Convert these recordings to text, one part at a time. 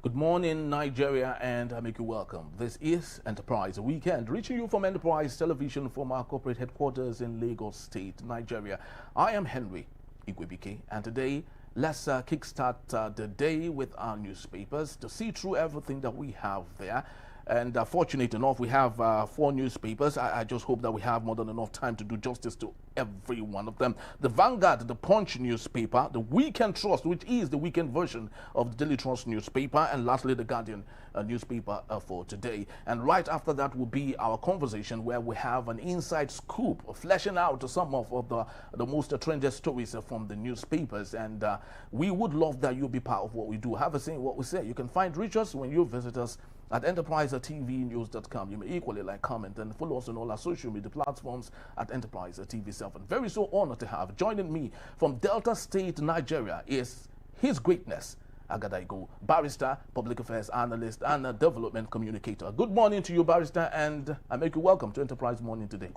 Good morning, Nigeria, and I make you welcome. This is Enterprise Weekend, reaching you from Enterprise Television from our corporate headquarters in Lagos State, Nigeria. I am Henry Igwebike, and today let's kickstart the day with our newspapers to see through everything that we have there. And fortunate enough, we have 4 newspapers. I just hope that we have more than enough time to do justice to every one of them. The Vanguard, the Punch newspaper, the Weekend Trust, which is the weekend version of the Daily Trust newspaper, and lastly, the Guardian newspaper for today. And right after that will be our conversation where we have an inside scoop, fleshing out some of the most trendy stories from the newspapers. And we would love that you'll be part of what we do. Have a say in what we say. You can reach us when you visit us at enterprisetvnews.com. You may equally comment and follow us on all our social media platforms at Enterprise TV7. Very so honored to have joining me from Delta State, Nigeria is His Greatness Agadaigo, barrister, public affairs analyst, and a development communicator. Good morning to you, barrister, and I make you welcome to Enterprise Morning today.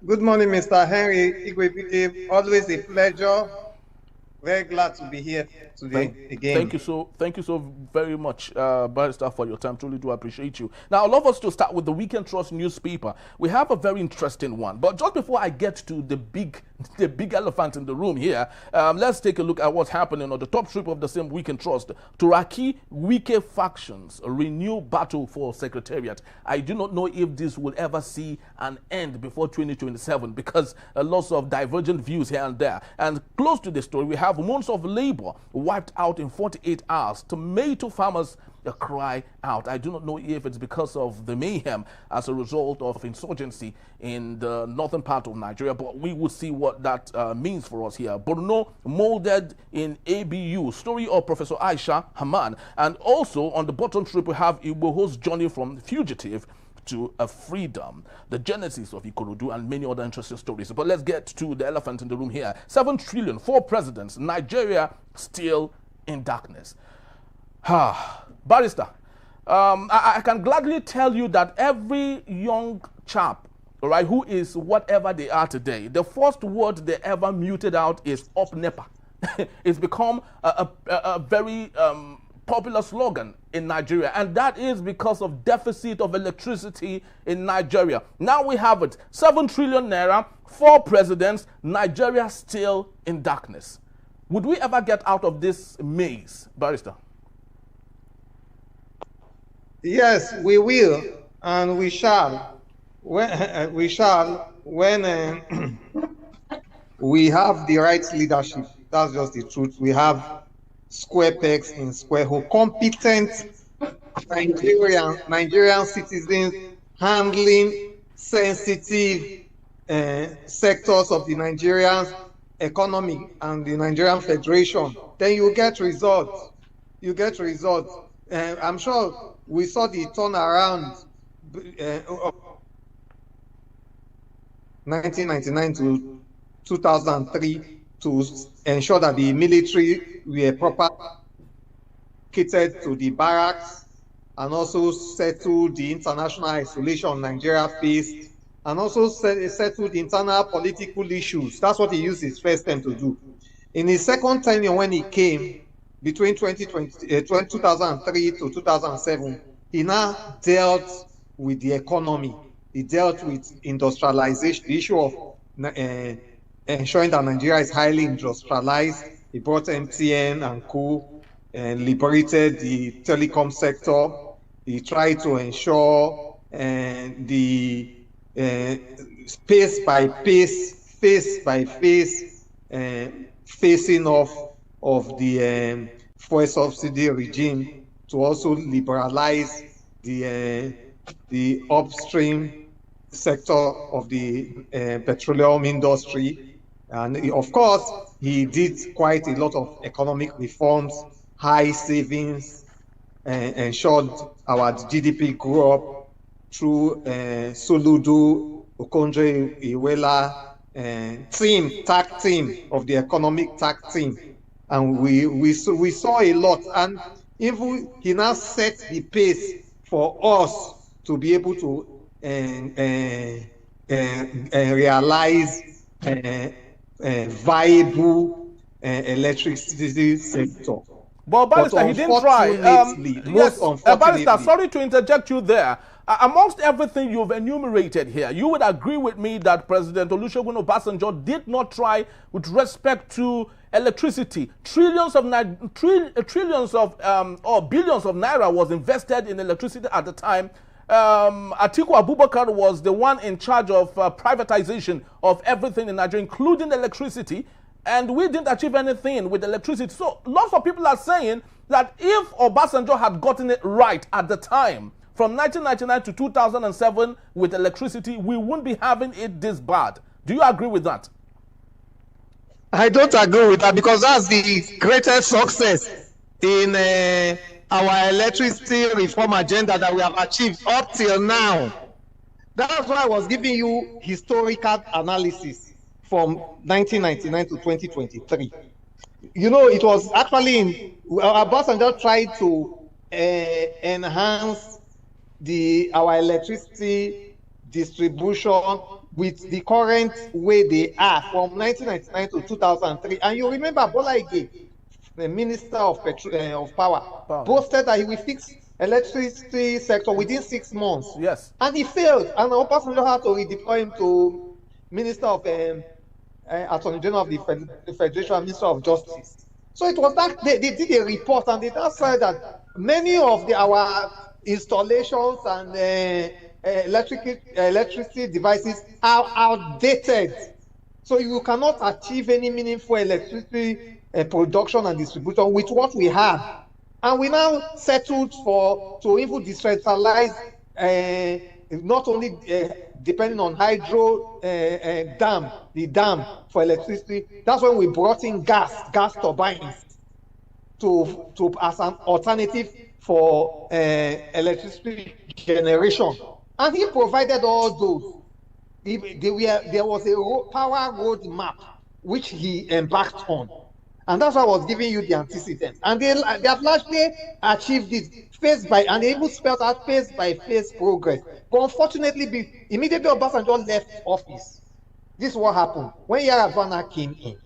Good morning, Mr. Henry Igwebike. Always a pleasure. Very glad to be here today again. Thank you so very much, Barrister, for your time. Truly do appreciate you. Now, I'd love us to start with the Weekend Trust newspaper. We have a very interesting one. But just before I get to the big elephant in the room here, let's take a look at what's happening on the top strip of the same Weekend Trust. Turaki Wike factions renew battle for secretariat. I do not know if this will ever see an end before 2027 because lots of divergent views here and there. And close to the story, we have months of labor wiped out in 48 hours. Tomato farmers cry out. I do not know if it's because of the mayhem as a result of insurgency in the northern part of Nigeria, but we will see what that means for us here. Borno molded in ABU, story of Professor Aisha Haman. And also on the bottom strip, we have Igboho's journey from fugitive to a freedom, the genesis of Ikorodu, and many other interesting stories. But let's get to the elephant in the room here. 7 trillion, 4 presidents, Nigeria still in darkness. Barrister, I can gladly tell you that every young chap, all right, who is whatever they are today, the first word they ever muted out is up NEPA. It's become a very popular slogan in Nigeria, and that is because of deficit of electricity in Nigeria. Now we have it, 7 trillion naira, 4 presidents, Nigeria still in darkness. Would we ever get out of this maze, Barrister? Yes, we will, and we shall. When we have the right leadership. That's just the truth. We have square pegs in square hole, competent Nigerian citizens handling sensitive sectors of the Nigerian economy and the Nigerian Federation. Then you get results. I'm sure we saw the turnaround of 1999 to 2003 to ensure that the military were properly catered to the barracks and also settle the international isolation Nigeria faced and also settle the internal political issues. That's what he used his first time to do. In his second tenure, when he came between 2003 to 2007, he now dealt with the economy. He dealt with industrialization, the issue of ensuring that Nigeria is highly industrialized. He brought MTN and co, and liberated the telecom sector. He tried to ensure the phase by phase facing off of the fuel subsidy regime to also liberalize the upstream sector of the petroleum industry. And of course, he did quite a lot of economic reforms, high savings, ensured our GDP grew up through Soludo, Okonjo-Iweala tag team of the economic tag team. And we saw a lot. And even he now set the pace for us to be able to realize viable electricity sector. But Barrister, he didn't try. Yes, Barrister, sorry to interject you there. Amongst everything you've enumerated here, you would agree with me that President Olusegun Obasanjo did not try with respect to electricity. Trillions of billions of naira was invested in electricity at the time. Atiku Abubakar was the one in charge of privatization of everything in Nigeria, including electricity. And we didn't achieve anything with electricity. So lots of people are saying that if Obasanjo had gotten it right at the time, from 1999 to 2007 with electricity, we wouldn't be having it this bad. Do you agree with that? I don't agree with that, because that's the greatest success in our electricity reform agenda that we have achieved up till now. That's why I was giving you historical analysis from 1999 to 2023. You know, it was actually in Obasanjo tried to enhance our electricity distribution with the current way they are from 1999 to 2003. And you remember Bola Ige, the Minister of Power, boasted that he will fix electricity sector within 6 months. Yes. And he failed. And Obasanjo had to redeploy him to Minister of Attorney General of the Federation and Minister of Justice. So it was that they did a report, and they said that many of our installations and electricity devices are outdated. So you cannot achieve any meaningful electricity production and distribution with what we have. And we now settled to even decentralize, not only depending on hydro the dam for electricity. That's when we brought in gas turbines as an alternative for electricity generation. And he provided all those. There was a power roadmap which he embarked on. And that's why I was giving you the antecedents. And they have largely achieved it phase by, and they even spelled out phase by phase progress. But unfortunately, immediately Obasanjo left office, this is what happened. When Yar'Adua came in,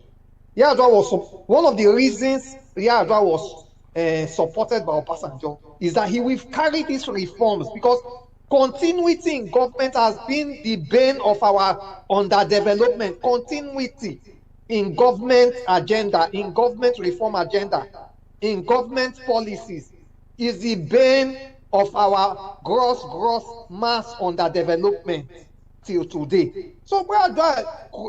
Yar'Adua was one of the reasons Yar'Adua was supported by Obasanjo is that he will carry these reforms, because continuity in government has been the bane of our underdevelopment. Continuity in government agenda, in government reform agenda, in government policies is the bane of our gross mass underdevelopment till today. So we are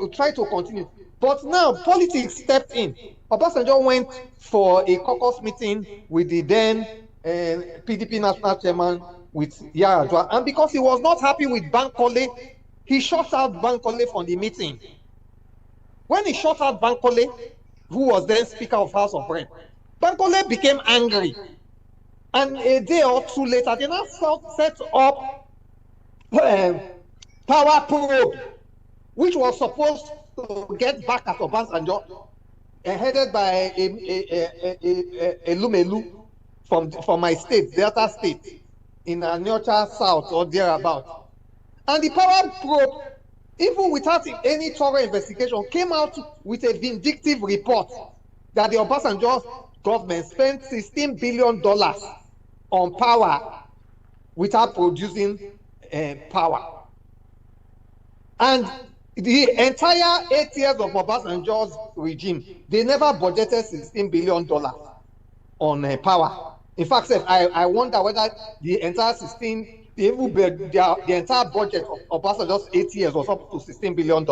try to continue. But now politics stepped in. Obasanjo went for a caucus meeting with the then PDP national chairman, with Yar'Adua, and because he was not happy with Bankole, he shut out Bankole from the meeting. When he shut out Bankole, who was then Speaker of House of Rep, Bankole became angry. And a day or two later, they now set up Power Probe, which was supposed to get back at Obasanjo, headed by Elumelu from my state, Delta State, in Anyocha South or thereabout. And the Power Probe, even without any thorough investigation, came out with a vindictive report that the Obasanjo government spent $16 billion on power without producing power. And the entire 8 years of Obasanjo's regime, they never budgeted $16 billion on power. In fact, I wonder whether the entire the entire budget of Obasanjo's 8 years was up to $16 billion.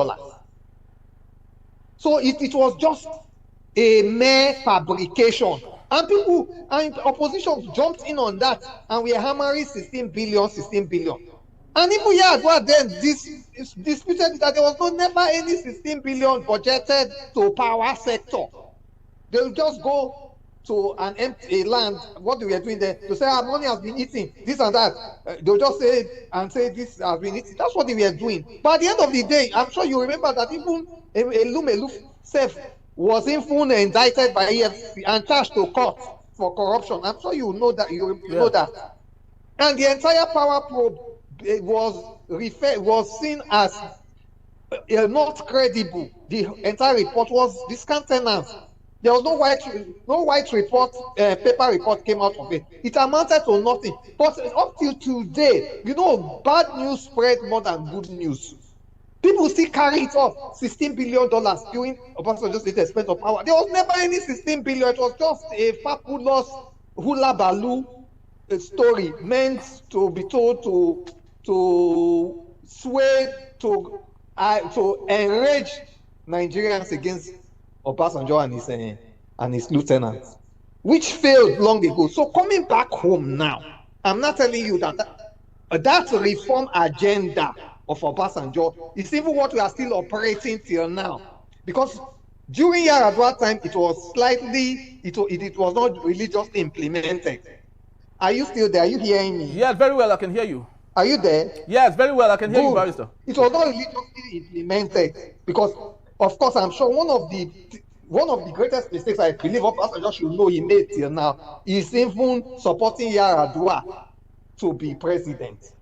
So it was just a mere fabrication. And people and opposition jumped in on that, and we are hammering 16 billion. And even Yar'Adua then disputed that there was never any 16 billion budgeted to power sector. They will just go to an empty land, what we are doing there, to say our money has been eaten, this and that. They'll just say this has been eaten. That's what they were doing. But at the end of the day, I'm sure you remember that even Elumelu self was even indicted by EFCC and charged to court for corruption. I'm sure you know that. You know that. And the entire Power Probe was seen as not credible. The entire report was discountenanced. There was no white report, paper report came out of it. It amounted to nothing. But up till today, you know, bad news spread more than good news. People still carry it off. $16 billion during Obasanjo's latest expense of power. There was never any 16 billion. It was just a fabulous hula baloo story meant to be told to sway, to enrage Nigerians against Obasanjo and his lieutenants, which failed long ago. So coming back home now, I'm not telling you that reform agenda of Obasanjo is even what we are still operating till now. Because during Yar'Adua time, it was not really just implemented. Are you still there? Are you hearing me? Yes, very well, I can hear you. Are you there? Yes, very well, I can hear you, Barrister. It was not really just implemented because, of course, I'm sure one of the greatest mistakes I believe Obasanjo should know he made till now is even supporting Yar'Adua to be president.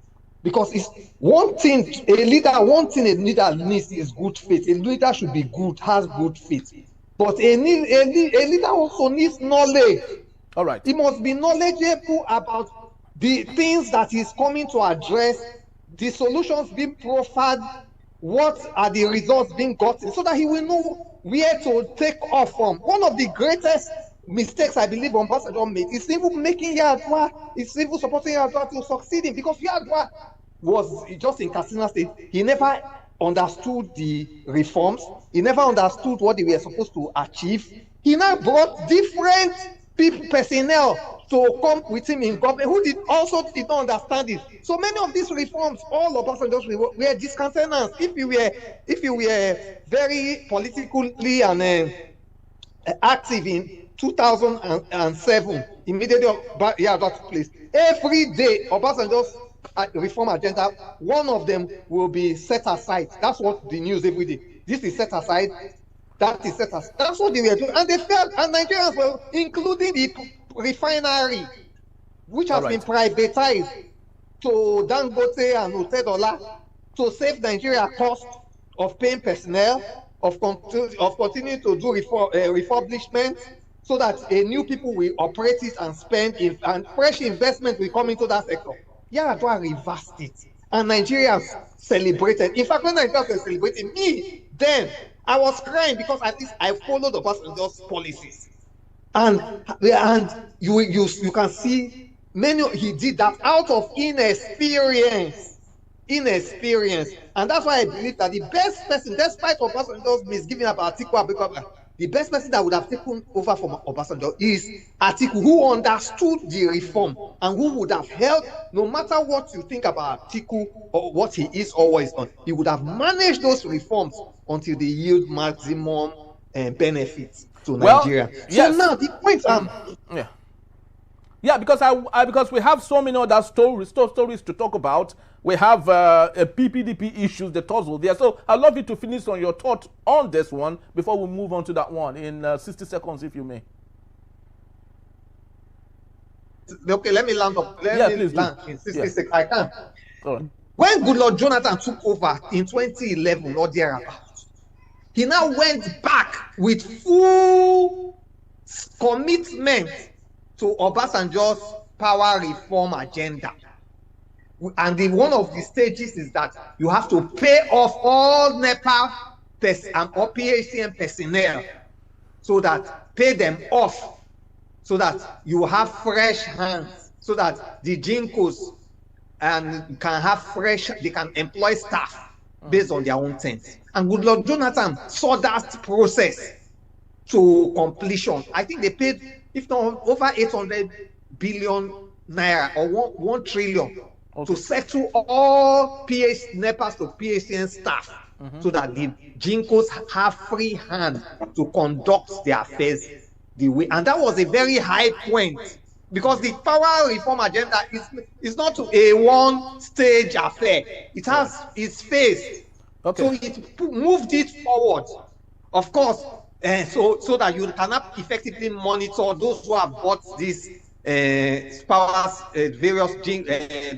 Because it's one thing a leader needs is good faith. A leader should be good, has good faith. But a leader also needs knowledge. All right. He must be knowledgeable about the things that he's coming to address, the solutions being proffered, what are the results being gotten, so that he will know where to take off from. One of the greatest mistakes I believe Obasanjo made is even making Yar'Adua, is even supporting Yar'Adua to succeeding, because Yar'Adua was just in Katsina State. He never understood the reforms. He never understood what they were supposed to achieve. He now brought different personnel to come with him in government who did not understand it. So many of these reforms, all Obasanjo's were discontinuous. If you were very politically and active in 2007, immediately Yar'Adua took place. Every day, Obasanjo's reform agenda, one of them will be set aside. That's what the news every day. This is set aside. That is set aside. That's what they were doing, and they failed. And Nigerians were, including the refinery, which has been privatized to Dangote and Otedola, to save Nigeria cost of paying personnel, of continuing to do refurbishment, so that a new people will operate it and spend it, and fresh investment will come into that sector. Yar'Adua reversed it, and Nigerians celebrated. In fact, when Nigerians were celebrating, then I was crying, because at least I followed Obasanjo's policies, and you can see he did that out of inexperience, and that's why I believe that the best person, despite Obasanjo's misgiving about Atiku Abubakar, the best person that would have taken over from Obasanjo is Atiku, who understood the reform and who would have held, no matter what you think about Atiku or what he is or what he's done, he would have managed those reforms until they yield maximum benefits to Nigeria. Yes. So now the point because we have so many other stories to talk about. We have PPDP issues, the tussle there. So I'd love you to finish on your thought on this one before we move on to that one in 60 seconds, if you may. Okay, let me land up. Let me land in 60 seconds. I can. All right. When Goodluck Jonathan took over in 2011 or thereabouts, he now went back with full commitment to Obasanjo's power reform agenda. And one of the stages is that you have to pay off all NEPA and PHCN personnel, so that pay them off, so that you have fresh hands, so that the Jinkos can have fresh, they can employ staff based on their own terms. And Goodluck Jonathan saw that process to completion. I think they paid, if not over 800 billion naira or 1 trillion to settle all NEPAs to PHCN staff, so that the Jinkos have free hand to conduct their affairs the way. And that was a very high point, because the power reform agenda is not a one-stage affair. It has its phase. Okay. So it moved it forward, of course, so that you cannot effectively monitor those who have bought these powers, various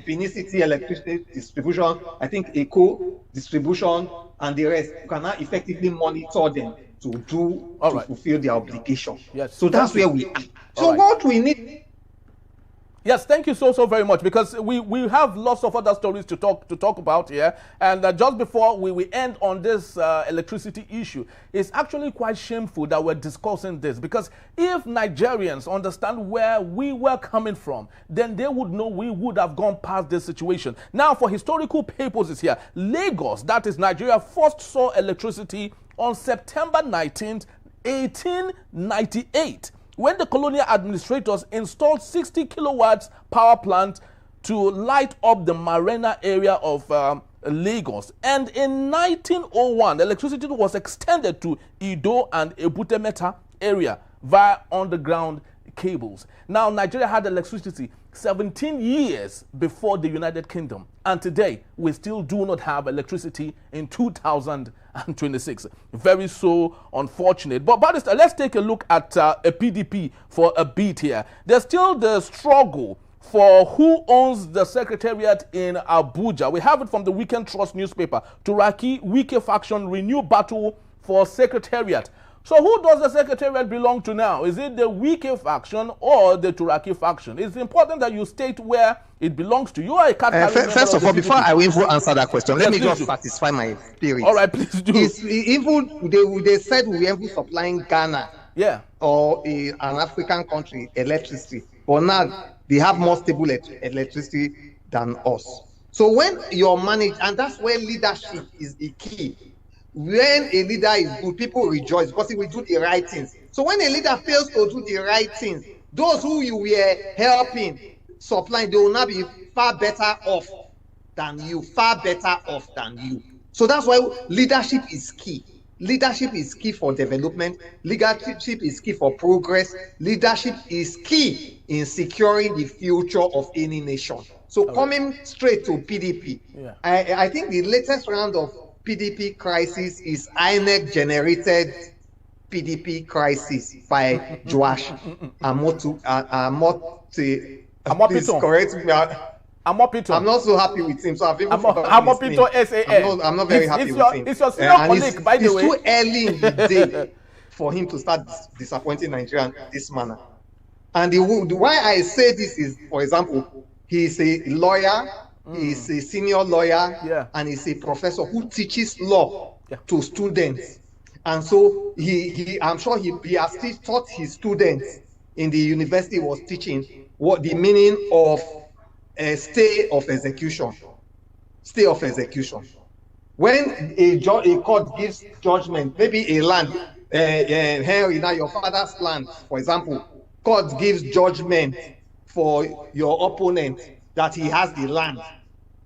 Benicity electricity distribution, I think Eco distribution, and the rest. You cannot effectively monitor them. to do All to right. fulfill their obligation. Yes. So that's where we are. So right. what we need. Yes, thank you so very much, because we have lots of other stories to talk about here. And just before we end on this electricity issue, it's actually quite shameful that we're discussing this, because if Nigerians understand where we were coming from, then they would know we would have gone past this situation. Now, for historical purposes here, Lagos, that is Nigeria, first saw electricity on September 19th, 1898. When the colonial administrators installed 60 kilowatts power plant to light up the Marina area of Lagos. And in 1901, electricity was extended to Ido and Ebutemeta area via underground cables. Now, Nigeria had electricity 17 years before the United Kingdom, and today we still do not have electricity in 2026. Very so unfortunate. But Barrister, let's take a look at a PDP for a bit here. There's still the struggle for who owns the secretariat in Abuja. We have it from the Weekend Trust newspaper. Turaki Wike faction renew battle for secretariat. So who does the secretariat belong to now? Is it the Wike faction or the Turaki faction? It's important that you state where it belongs to. You are a first of all, before I will even answer that question, let me just satisfy my spirit. All right, please do. Even they said we were supplying Ghana, or an African country electricity, but now they have more stable electricity than us. So when you're managed, and that's where leadership is the key. When a leader is good, people rejoice because he will do the right things. So when a leader fails to do the right things, those who you were helping, supplying, they will now be far better off than you, So that's why leadership is key. Leadership is key for development. Leadership is key for progress. Leadership is key in securing the future of any nation. So coming straight to PDP, I think the latest round of PDP crisis is INEC generated PDP crisis by Joash Amopito. Please correct me. Amopito. I'm not so happy with him, so I've even forgotten his name. SAN. I'm not very happy with him. It's your senior colleague, by the way. It's too early in the day for him to start disappointing Nigeria in this manner. And why I say this is, for example, he's a lawyer. He's a senior lawyer, and he's a professor who teaches law to students. And so I'm sure he has taught his students in the university was teaching what the meaning of a stay of execution. Stay of execution. When a court gives judgment, maybe a land, Henry, now your father's land, for example, court gives judgment for your opponent that he has the land.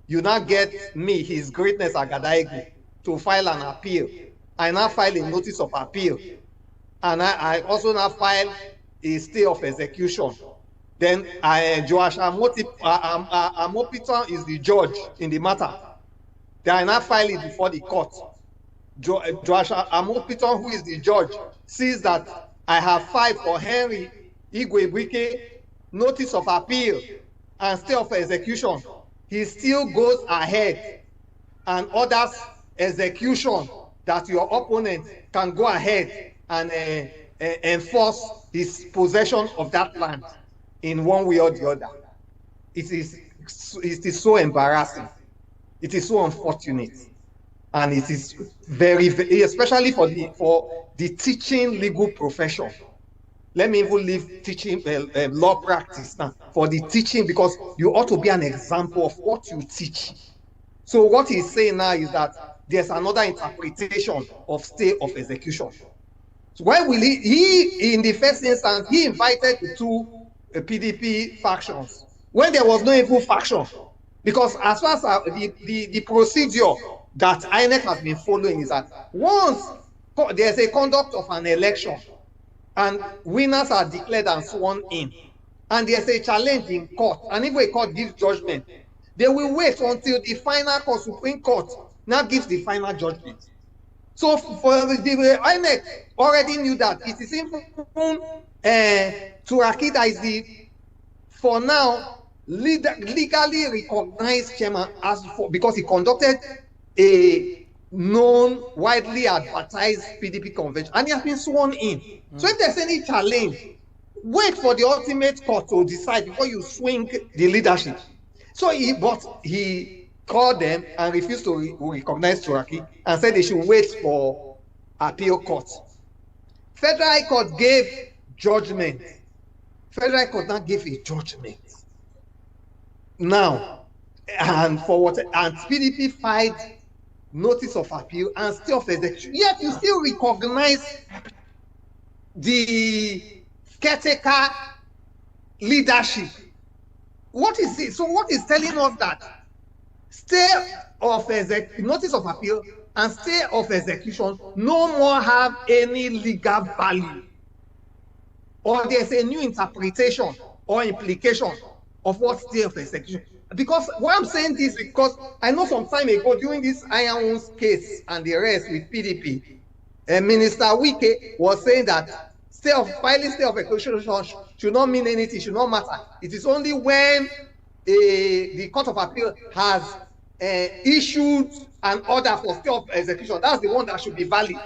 You now get me, His Greatness Agadaegu, to file an appeal. I now file a notice of appeal. And I also now file a stay of execution. Then Joash Amopito is the judge in the matter. Then I now file it before the court. Joash Amopito, who is the judge, sees that I have filed for Henry Igwebike notice of appeal and stay of execution. He still goes ahead and orders execution that your opponent can go ahead and enforce his possession of that land in one way or the other. It is so embarrassing. It is so unfortunate. And it is very, very, especially for the teaching legal profession. Let me even leave teaching law practice now for the teaching, because you ought to be an example of what you teach. So what he's saying now is that there's another interpretation of stay of execution. So why will he in the first instance, he invited the two PDP factions when there was no even faction. Because as far as the procedure that INEC has been following is that once there's a conduct of an election, and winners are declared and sworn in, and there's a challenge in court, and if a court gives judgment, they will wait until the final court, Supreme Court, now gives the final judgment. So for the INEC already knew that it is even Turaki that is the, for now, legally recognized chairman as for, because he conducted a known, widely advertised PDP convention, and he has been sworn in. So if there's any challenge, wait for the ultimate court to decide before you swing the leadership. So he called them and refused to recognize Turaki and said they should wait for appeal court. Federal High Court gave judgment. Federal High Court now gave a judgment. Now, and for what? And PDP filed notice of appeal and stay of execution. Yet you still recognize the caretaker leadership. What is it? So what is telling us that stay of notice of appeal and stay of execution no more have any legal value, or there's a new interpretation or implication of what stay of execution? Because why I'm saying this, because I know some time ago during this Iron's case and the rest with PDP, Minister Wike was saying that filing stay of execution should not mean anything, should not matter. It is only when the Court of Appeal has issued an order for stay of execution, that's the one that should be valid.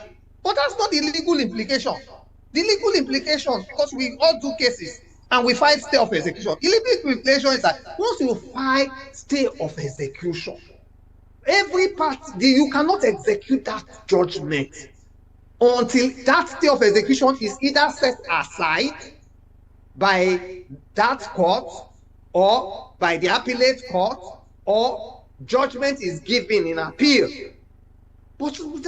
But that's not the legal implication. The legal implication, because we all do cases and we file stay of execution. The legal implication is that once you file stay of execution, every part, you cannot execute that judgment until that stay of execution is either set aside by that court or by the appellate court, or judgment is given in appeal. But I'm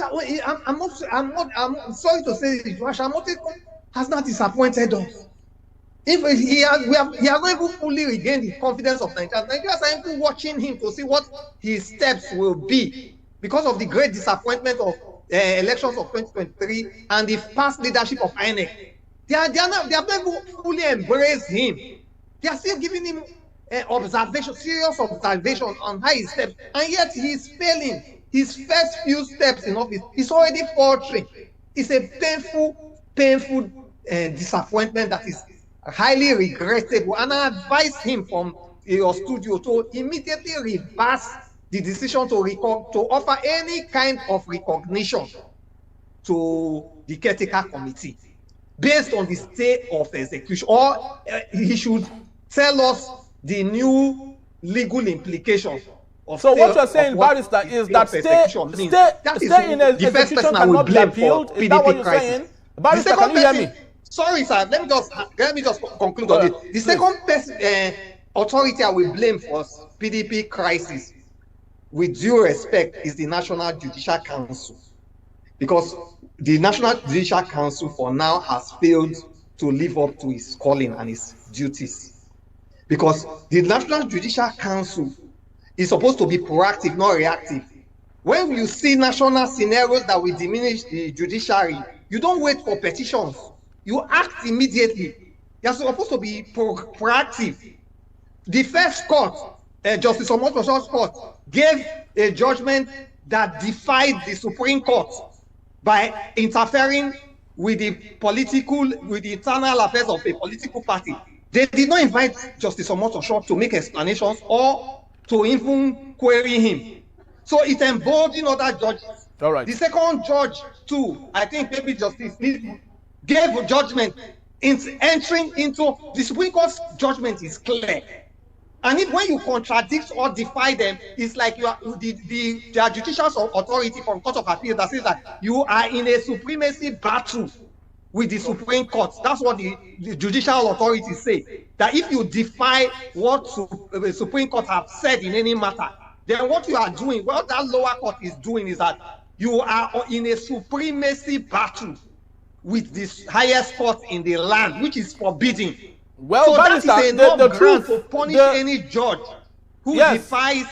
sorry to say this, Ashamote has not disappointed us. If he has not even fully regained the confidence of Nigerians. Nigerians are even watching him to see what his steps will be because of the great disappointment of elections of 2023 and the past leadership of INEC. They have not even fully embraced him. They are still giving him serious observation on how he steps, and yet he is failing. His first few steps in office is already faltering. It's a painful disappointment that is highly regrettable, and I advise him from your studio to immediately reverse the decision to offer any kind of recognition to the caretaker committee based on the stay of execution, or he should tell us the new legal implications. So what you're saying, Barrister, is that stay in execution cannot be appealed? Is that what you're saying? Barrister, can you hear me? Sorry, sir. Let me just conclude on it. The second person, authority I will blame for PDP crisis, with due respect, is the National Judicial Council, because the National Judicial Council for now has failed to live up to its calling and its duties. Because the National Judicial Council is supposed to be proactive, not reactive. When you see national scenarios that will diminish the judiciary, you don't wait for petitions. You act immediately. You're supposed to be proactive. The first court, Justice Omotosho's court, gave a judgment that defied the Supreme Court by interfering with the internal affairs of a political party. They did not invite Justice Omotosho to make explanations or to even query him. So it emboldened other judges. All right. The second judge too, I think maybe Justice Lee, gave a judgment entering into the Supreme Court's judgment is clear. And when you contradict or defy them, it's like you are their judicial authority from Court of Appeal that says that you are in a supremacy battle with the Supreme Court. That's what the judicial authorities say. That if you defy what the Supreme Court have said in any matter, then what you are doing, what that lower court is doing, is that you are in a supremacy battle with the highest court in the land, which is forbidden. Well, so Barrister, that is enough ground to punish any judge who defies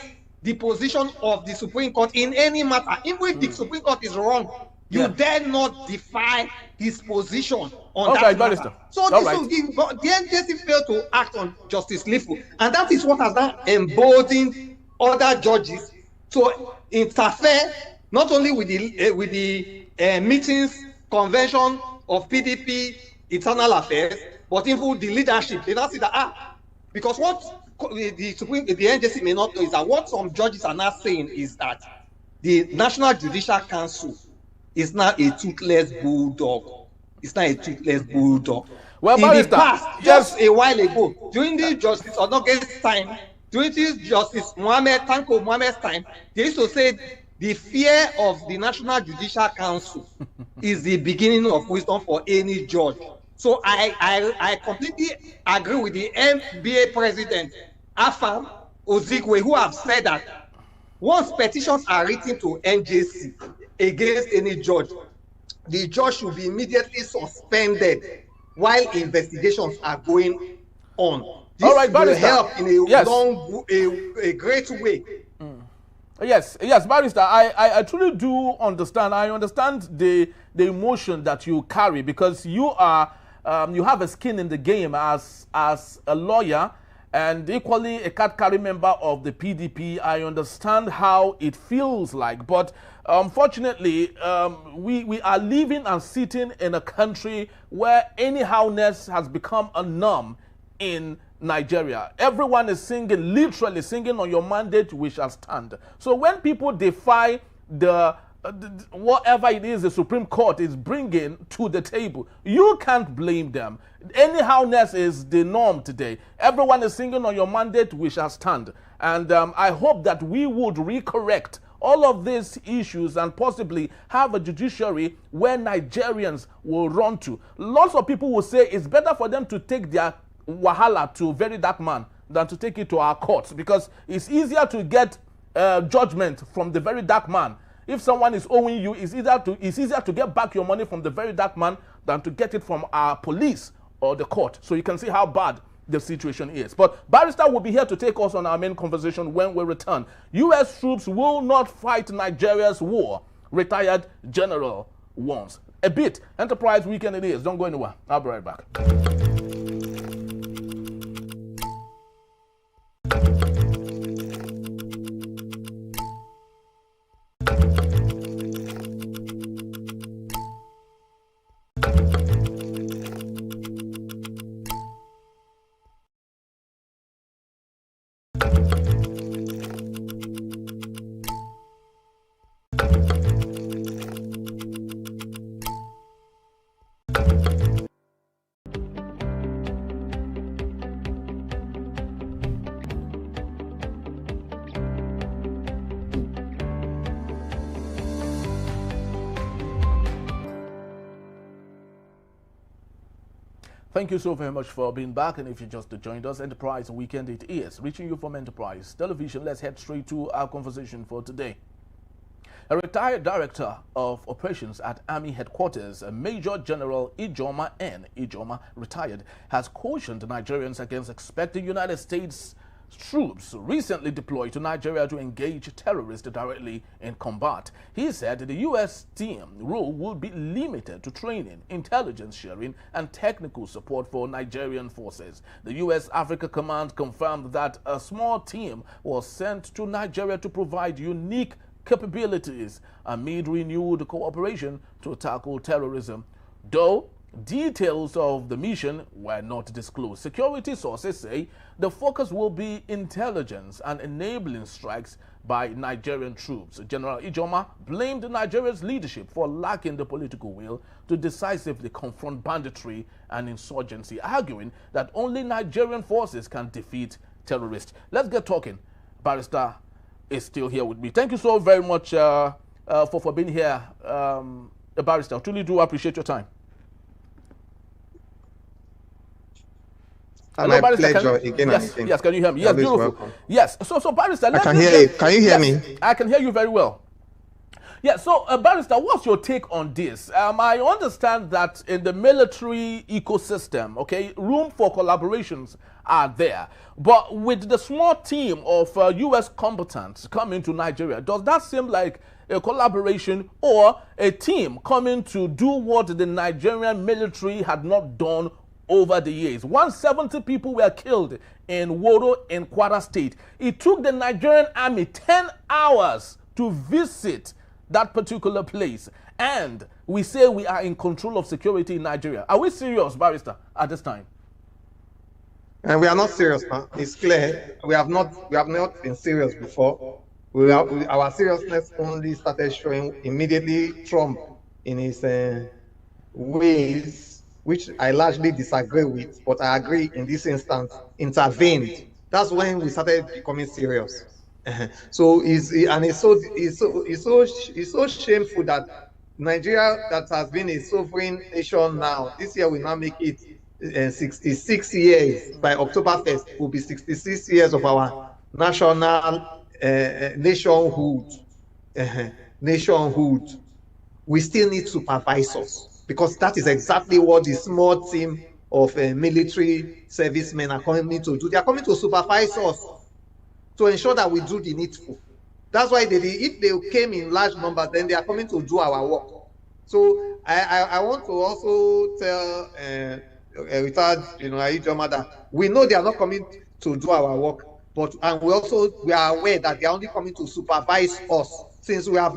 the position of the Supreme Court in any matter. Even if the Supreme Court is wrong, you dare not defy his position on that matter. So the NJC failed to act on Justice Lifu, and that is what has now emboldened other judges to interfere not only with the meetings, convention of PDP, internal affairs, but even the leadership. They now see that because what the NJC may not know is that what some judges are now saying is that the National Judicial Council is now a toothless bulldog. It's not a toothless bulldog. Well, in the past, just a while ago, during the Justice Onoge's time, during this Justice Tanko Mohammed's time, they used to say the fear of the National Judicial Council is the beginning of wisdom for any judge. So I completely agree with the NBA president, Afam Ozigwe, who have said that once petitions are written to NJC against any judge, the judge should be immediately suspended while investigations are going on. This all right, will help in a great way. Yes, Barrister, I truly do understand. I understand the emotion that you carry, because you are you have a skin in the game as a lawyer and equally a card-carrying member of the PDP. I understand how it feels like, but unfortunately, we are living and sitting in a country where anyhowness has become a norm in Nigeria. Everyone is singing, literally singing, on your mandate we shall stand. So when people defy the whatever it is the Supreme Court is bringing to the table, you can't blame them. Anyhowness is the norm today. Everyone is singing, on your mandate we shall stand. And I hope that we would recorrect all of these issues and possibly have a judiciary where Nigerians will run to. Lots of people will say it's better for them to take their wahala to very dark man than to take it to our courts, because it's easier to get judgment from the very dark man. If someone is owing you, it's easier to get back your money from the very dark man than to get it from our police or the court. So you can see how bad the situation is. But Barrister will be here to take us on our main conversation when we return. U.S. troops will not fight Nigeria's war, retired general warns. A bit Enterprise Weekend it is. Don't go anywhere. I'll be right back. Thank you so very much for being back. And if you just joined us, Enterprise Weekend it is, reaching you from Enterprise Television. Let's head straight to our conversation for today. A retired director of operations at Army headquarters, Major General Ijioma N, retired, has cautioned Nigerians against expecting United States troops recently deployed to Nigeria to engage terrorists directly in combat. He said the U.S. team role would be limited to training, intelligence sharing, and technical support for Nigerian forces. The U.S. Africa Command confirmed that a small team was sent to Nigeria to provide unique capabilities amid renewed cooperation to tackle terrorism, though details of the mission were not disclosed. Security sources say the focus will be intelligence and enabling strikes by Nigerian troops. General Ijioma blamed Nigeria's leadership for lacking the political will to decisively confront banditry and insurgency, arguing that only Nigerian forces can defeat terrorists. Let's get talking. Barrister is still here with me. Thank you so very much for being here, Barrister. I truly do appreciate your time. Hello, my pleasure again. Yes, can you hear me? Yes, beautiful. Welcome. Yes, so Barrister, I can hear you. Can you hear me? I can hear you very well. Yeah, so Barrister, what's your take on this? I understand that in the military ecosystem, okay, room for collaborations are there. But with the small team of U.S. combatants coming to Nigeria, does that seem like a collaboration or a team coming to do what the Nigerian military had not done over the years? 170 people were killed in Woro in Kwara State. It took the Nigerian army 10 hours to visit that particular place. And we say we are in control of security in Nigeria. Are we serious, Barrister, at this time? And we are not serious now. It's clear. We have not been serious before. our seriousness only started showing immediately Trump in his ways, which I largely disagree with, but I agree in this instance, intervened. That's when we started becoming serious. So it's so shameful that Nigeria, that has been a sovereign nation now, this year will now make it 66 years. By October 1st will be 66 years of our national nationhood. Nationhood. We still need supervisors, because that is exactly what the small team of military servicemen are coming to do. They are coming to supervise us, to ensure that we do the needful. That's why if they came in large numbers, then they are coming to do our work. So I want to also tell retired Ijioma that we know they are not coming to do our work, and we are aware that they are only coming to supervise us, since we have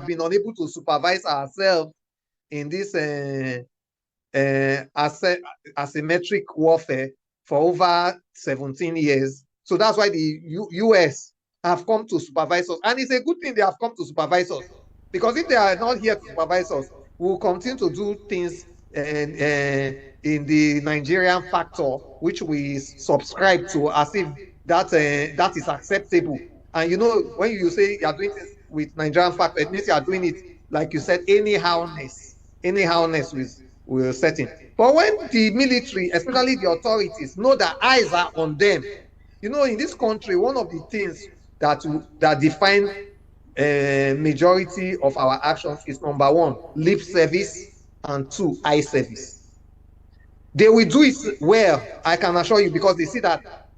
been unable to supervise ourselves in this asymmetric warfare for over 17 years. So that's why the US have come to supervise us. And it's a good thing they have come to supervise us, because if they are not here to supervise us, we'll continue to do things in the Nigerian factor, which we subscribe to as if that is acceptable. And when you say you are doing this with Nigerian factor, it means you are doing it, like you said, anyhowness will set in. But when the military, especially the authorities, know that eyes are on them, in this country, one of the things that define majority of our actions is, number one, lip service, and two, eye service. They will do it well, I can assure you, because they see that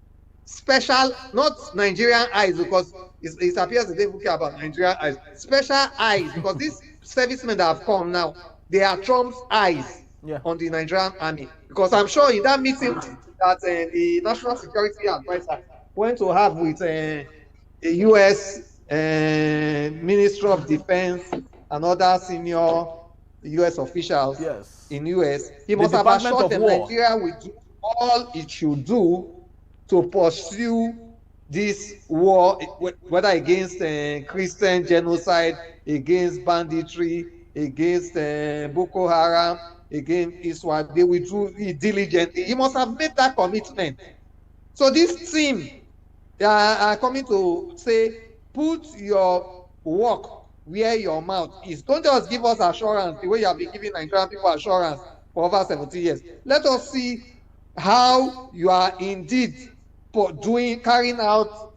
special, not Nigerian eyes, because it appears that they don't care about Nigerian eyes, special eyes, because these servicemen that have come now, they are Trump's eyes on the Nigerian army. Because I'm sure in that meeting that the National Security Advisor went to have with the US Ministry of Defense and other senior US officials in US, he must have assured them Nigeria will do all it should do to pursue this war, whether against Christian genocide, against banditry, against Boko Haram, against Israel. They will do it diligently. He must have made that commitment. So this team are coming to say, put your work where your mouth is. Don't just give us assurance the way you have been giving Nigerian people assurance for over 70 years. Let us see how you are indeed carrying out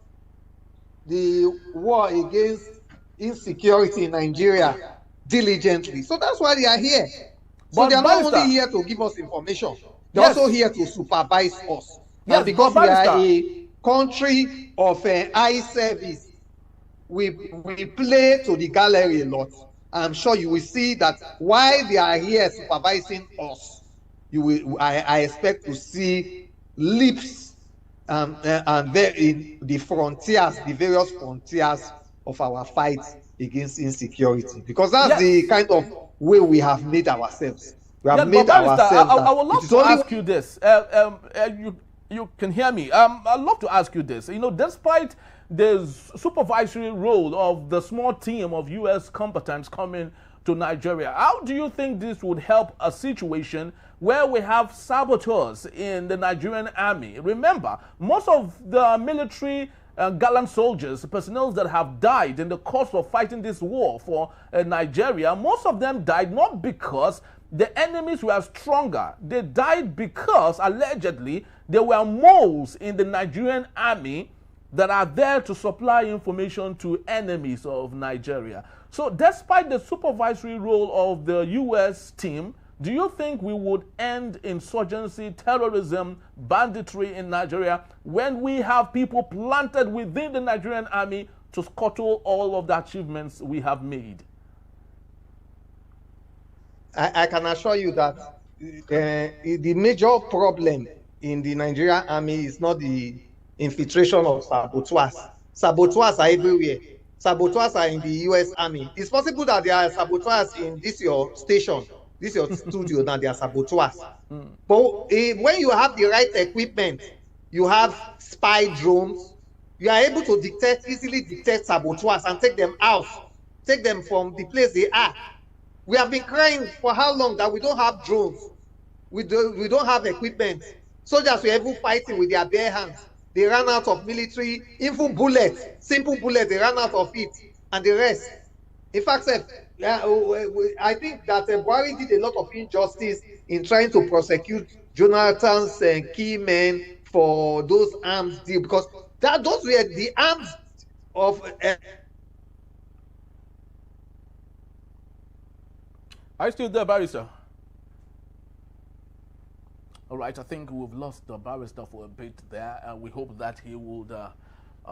the war against insecurity in Nigeria diligently. So that's why they are here. So they are not only here to give us information, they're also here to supervise us. And because we are a country of eye service, we play to the gallery a lot. I'm sure you will see that while they are here supervising us, I expect to see lips and in the frontiers, the various frontiers of our fight against insecurity, because that's the kind of way we have made ourselves. We have made ourselves. I would love to ask you this. You can hear me. I'd love to ask you this. Despite the supervisory role of the small team of U.S. combatants coming to Nigeria, how do you think this would help a situation where we have saboteurs in the Nigerian army? Remember, most of the military gallant soldiers, personnel that have died in the course of fighting this war for Nigeria, most of them died not because the enemies were stronger. They died because, allegedly, there were moles in the Nigerian army that are there to supply information to enemies of Nigeria. So despite the supervisory role of the U.S. team, do you think we would end insurgency, terrorism, banditry in Nigeria when we have people planted within the Nigerian army to scuttle all of the achievements we have made? I can assure you that the major problem in the Nigerian army is not the infiltration of saboteurs. Saboteurs are everywhere. Saboteurs are in the U.S. Army. It's possible that there are saboteurs in your station, your studio, now there are saboteurs. But when you have the right equipment, you have spy drones, You are able to easily detect saboteurs and take them out, take them from the place they are. We have been crying for how long that we don't have drones, we don't have equipment. Soldiers were even fighting with their bare hands. They ran out of military, even bullets, simple bullets, they ran out of it, and the rest. In fact, I think that Buhari did a lot of injustice in trying to prosecute Jonathan's key men for those arms deal, because those were the arms of. Are you still there, Barrister? All right, I think we've lost the Barrister for a bit there. We hope that he would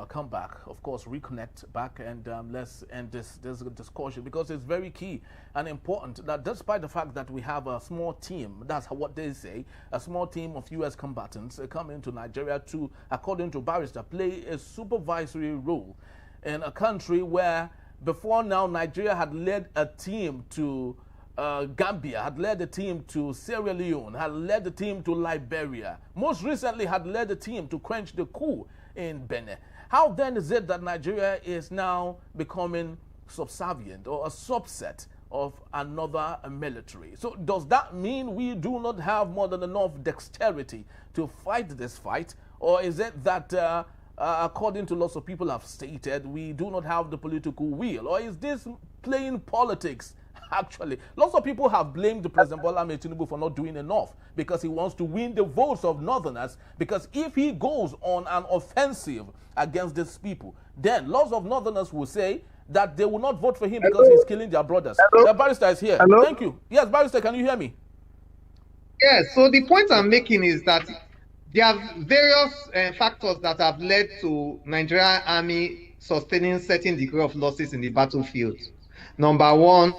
come back, of course, reconnect back, and let's end this discussion, because it's very key and important that despite the fact that we have a small team, that's what they say, a small team of U.S. combatants coming to Nigeria to, according to Barrister, play a supervisory role in a country where before now Nigeria had led a team to Gambia, had led the team to Sierra Leone, had led the team to Liberia, most recently had led the team to quench the coup in Benin. How then is it that Nigeria is now becoming subservient or a subset of another military? So does that mean we do not have more than enough dexterity to fight this fight? Or is it that, according to lots of people have stated, we do not have the political will? Or is this playing politics? Actually, lots of people have blamed President Bola Ahmed Tinubu for not doing enough because he wants to win the votes of Northerners. Because if he goes on an offensive against these people, then lots of Northerners will say that they will not vote for him because he's killing their brothers. The Barrister is here. Hello? Thank you. Yes, Barrister, can you hear me? Yes, so the point I'm making is that there are various factors that have led to Nigerian Army sustaining certain degree of losses in the battlefield. Number one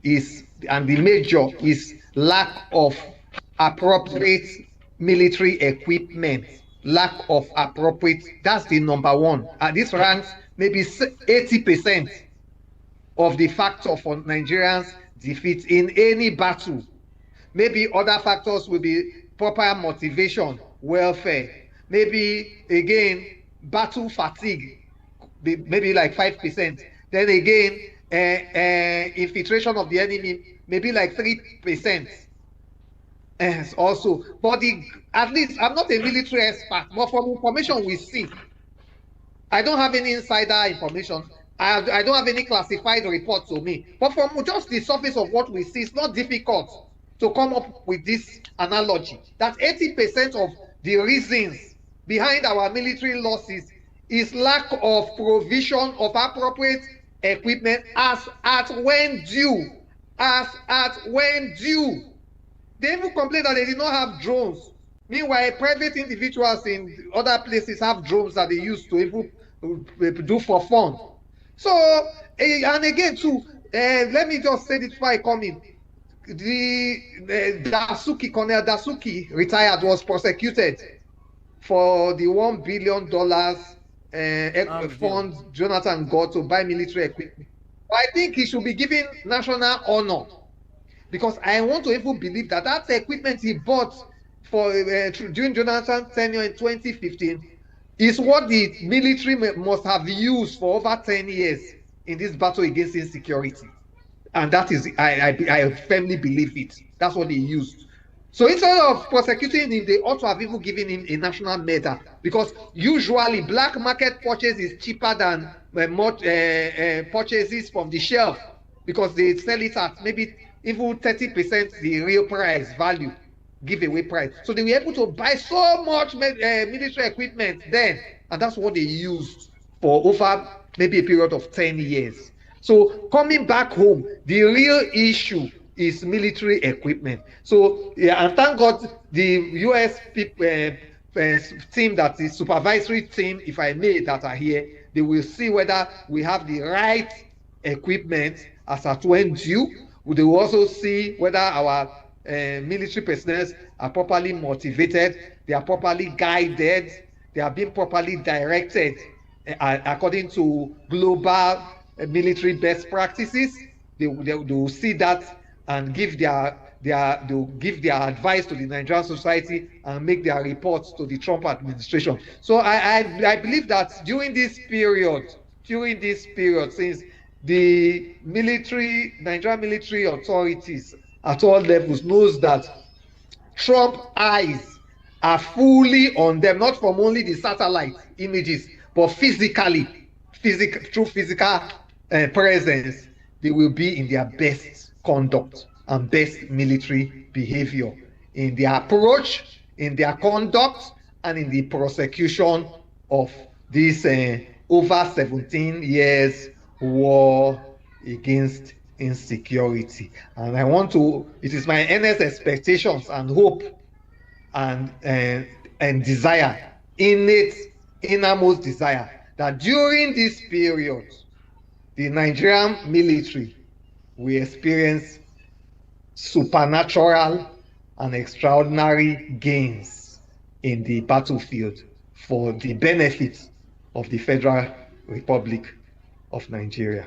is, and the major is, lack of appropriate military equipment. Lack of appropriate, that's the number one. This ranks maybe 80% of the factor for Nigerians' defeat in any battle. Maybe other factors will be proper motivation, welfare. Maybe again, battle fatigue, maybe like 5%. Then again, infiltration of the enemy, maybe like 3%. Also, but at least I'm not a military expert, but from information we see, I don't have any insider information. I don't have any classified report to me. But from just the surface of what we see, it's not difficult to come up with this analogy that 80% of the reasons behind our military losses is lack of provision of appropriate equipment as at when due. They even complain that they did not have drones. Meanwhile, private individuals in other places have drones that they use to even do for fun. So, and again too, let me just say this before I come in. Colonel Dasuki, retired, was prosecuted for the $1 billion fund Jonathan got to buy military equipment. But I think he should be given national honor, because I want to even believe that that equipment he bought for during Jonathan's tenure in 2015 is what the military must have used for over 10 years in this battle against insecurity. And that is, I firmly believe it. That's what they used. So instead of prosecuting him, they ought to have even given him a national medal, because usually black market purchase is cheaper than purchases from the shelf, because they sell it at maybe even 30% the real price value, giveaway price. So they were able to buy so much military equipment then, and that's what they used for over maybe a period of 10 years. So coming back home, the real issue is military equipment. So, yeah, and thank God the U.S. team, that is supervisory team, if I may, that are here, they will see whether we have the right equipment as at when due. They will also see whether our military personnel are properly motivated, they are properly guided, they are being properly directed according to global military best practices. They will see that and give their they'll give their advice to the Nigerian society and make their reports to the Trump administration. So I believe that during this period, since the Nigerian military authorities at all levels knows that Trump eyes are fully on them, not from only the satellite images, but through physical presence, they will be in their best conduct and best military behavior in their approach, in their conduct, and in the prosecution of this over 17 years war against insecurity. And it is my earnest expectations and hope and desire, innermost desire, that during this period, the Nigerian military will experience supernatural and extraordinary gains in the battlefield for the benefit of the Federal Republic of Nigeria.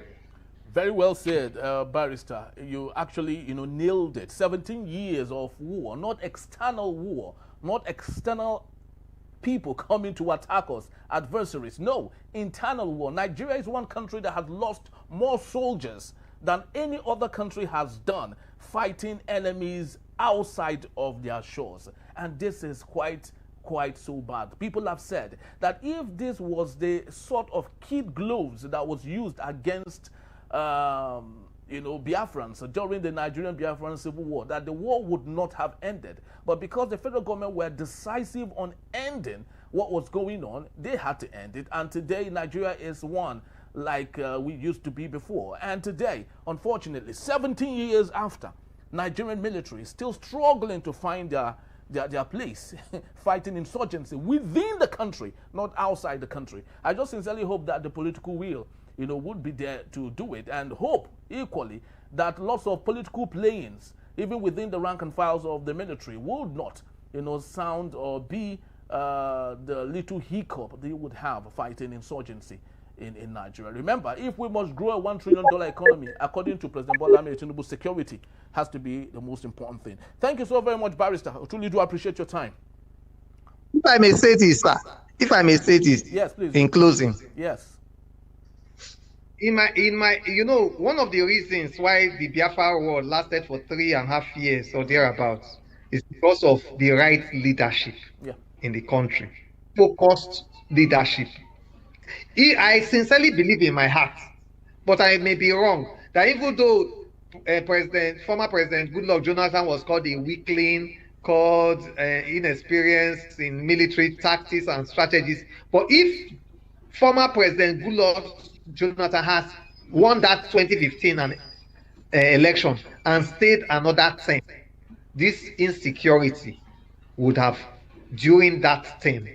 Very well said, Barrister. You actually, nailed it. 17 years of war, not external war, not external people coming to attack us, adversaries. No, internal war. Nigeria is one country that has lost more soldiers than any other country has done fighting enemies outside of their shores. And this is quite so bad. People have said that if this was the sort of kid gloves that was used against Biafrans during the Nigerian-Biafran civil war, that the war would not have ended. But because the federal government were decisive on ending what was going on, they had to end it. And today, Nigeria is one like we used to be before. And today, unfortunately, 17 years after, Nigerian military is still struggling to find their place fighting insurgency within the country, not outside the country. I just sincerely hope that the political will would be there to do it, and hope equally that lots of political playings, even within the rank and files of the military, would not, sound or be the little hiccup they would have fighting insurgency in Nigeria. Remember, if we must grow a $1 trillion economy, according to President Bola Ahmed Tinubu, security has to be the most important thing. Thank you so very much, Barrister. I truly do appreciate your time. If I may say this, sir. Yes, please. In closing. Yes. In my, one of the reasons why the Biafra war lasted for 3.5 years or thereabouts is because of the right leadership in the country, focused leadership. I sincerely believe in my heart, but I may be wrong, that even though former President Goodluck Jonathan was called a weakling, called inexperienced in military tactics and strategies, but if former President Goodluck Jonathan has won that 2015 election and stayed another term, this insecurity would have, during that term,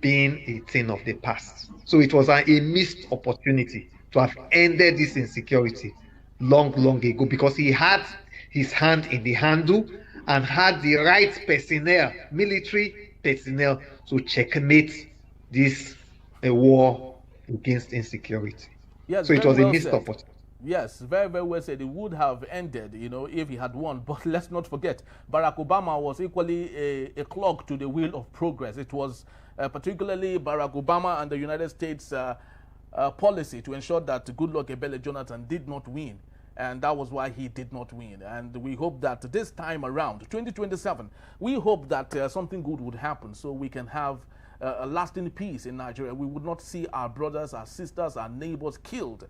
been a thing of the past. So it was a missed opportunity to have ended this insecurity long ago, because he had his hand in the handle and had the right personnel, military personnel, to checkmate this war against insecurity. Yes, so it was a missed opportunity. Yes, very well said. It would have ended, if he had won. But let's not forget, Barack Obama was equally a clog to the wheel of progress. It was particularly Barack Obama and the United States policy to ensure that Goodluck Ebele Jonathan did not win. And that was why he did not win. And we hope that this time around, 2027, we hope that something good would happen so we can have a lasting peace in Nigeria. We would not see our brothers, our sisters, our neighbors killed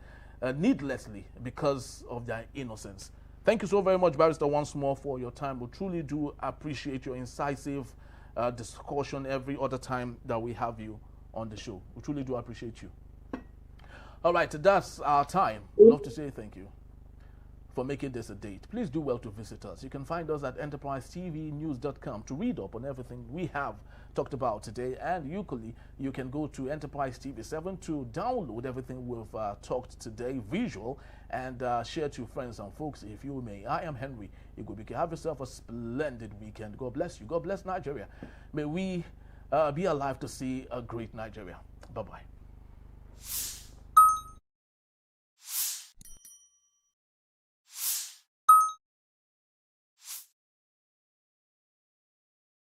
needlessly because of their innocence. Thank you so very much, Barrister, once more for your time. We truly do appreciate your incisive discussion every other time that we have you on the show. We truly do appreciate you. All right, that's our time. I'd love to say thank you for making this a date. Please do well to visit us. You can find us at enterprisetvnews.com to read up on everything we have talked about today, and equally you can go to Enterprise TV 7 to download everything we've talked today, visual, and share to friends and folks if you may. I am Henry Igwebike. Have yourself a splendid weekend. God bless you. God bless Nigeria. May we be alive to see a great Nigeria. Bye-bye.